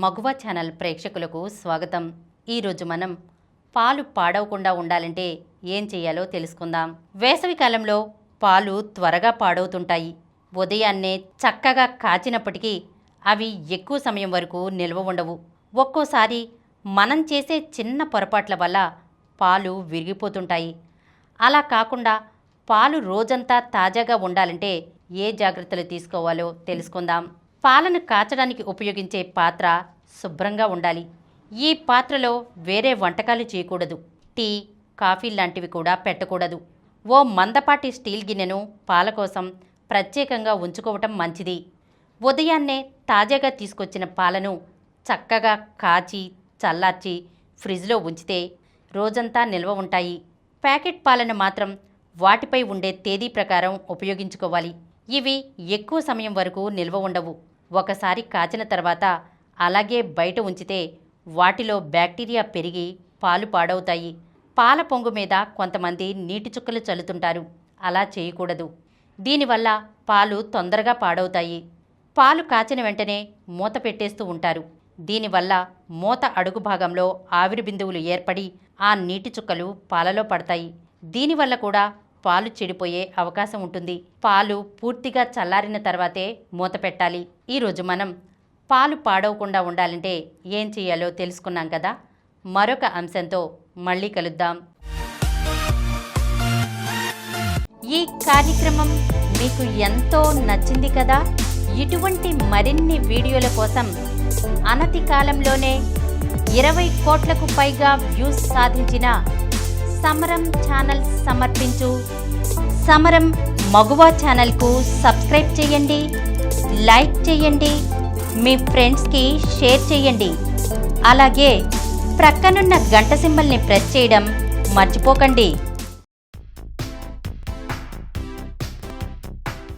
మగువ channel ప్రేక్షకులకు స్వాగతం. ఈరోజు మనం పాలు పాడవకుండా ఉండాలంటే ఏం చేయాలో తెలుసుకుందాం. వేసవి కాలంలో పాలు త్వరగా పాడవుతుంటాయి. ఉదయాన్నే చక్కగా కాచినప్పటికీ అవి ఎక్కువ సమయం వరకు నిల్వ ఉండవు. ఒక్కోసారి మనం చేసే చిన్న పొరపాట్ల వల్ల పాలు విరిగిపోతుంటాయి. అలా కాకుండా పాలు రోజంతా తాజాగా ఉండాలంటే ఏ జాగ్రత్తలు తీసుకోవాలో తెలుసుకుందాం. పాలను కాచడానికి ఉపయోగించే పాత్ర శుభ్రంగా ఉండాలి. ఈ పాత్రలో వేరే వంటకాలు చేయకూడదు. టీ, కాఫీ లాంటివి కూడా పెట్టకూడదు. ఓ మందపాటి స్టీల్ గిన్నెను పాల కోసం ప్రత్యేకంగా ఉంచుకోవటం మంచిది. ఉదయాన్నే తాజాగా తీసుకొచ్చిన పాలను చక్కగా కాచి చల్లార్చి ఫ్రిడ్జ్లో ఉంచితే రోజంతా నిల్వ ఉంటాయి. ప్యాకెట్ పాలను మాత్రం వాటిపై ఉండే తేదీ ప్రకారం ఉపయోగించుకోవాలి. ఇవి ఎక్కువ సమయం వరకు నిల్వ ఉండవు. ఒకసారి కాచిన తర్వాత అలాగే బయట ఉంచితే వాటిలో బ్యాక్టీరియా పెరిగి పాలు పాడవుతాయి. పాల పొంగు మీద కొంతమంది నీటి చుక్కలు చల్లుతుంటారు. అలా చేయకూడదు. దీనివల్ల పాలు తొందరగా పాడవుతాయి. పాలు కాచిన వెంటనే మూత పెట్టేస్తూ ఉంటారు. దీనివల్ల మూత అడుగు భాగంలో ఆవిరి బిందువులు ఏర్పడి ఆ నీటి చుక్కలు పాలలో పడతాయి. దీనివల్ల కూడా పాలు చెడిపోయే అవకాశం ఉంటుంది. పాలు పూర్తిగా చల్లారిన తర్వాతే మూత పెట్టాలి. ఈరోజు మనం పాలు పాడవకుండా ఉండాలంటే ఏం చేయాలో తెలుసుకున్నాం కదా. మరొక అంశంతో మళ్ళీ కలుద్దాం. ఈ కార్యక్రమం మీకు ఎంతో నచ్చింది కదా. ఇటువంటి మరిన్ని వీడియోల కోసం అనతి కాలంలోనే 20 కోట్లకు పైగా వ్యూస్ సాధించిన సమరం ఛానల్ సమర్పించు సమరం మగువ ఛానల్కు సబ్స్క్రైబ్ చేయండి, లైక్ చేయండి, మీ ఫ్రెండ్స్కి షేర్ చేయండి. అలాగే ప్రక్కనున్న గంట సింబల్ని ప్రెస్ చేయడం మర్చిపోకండి.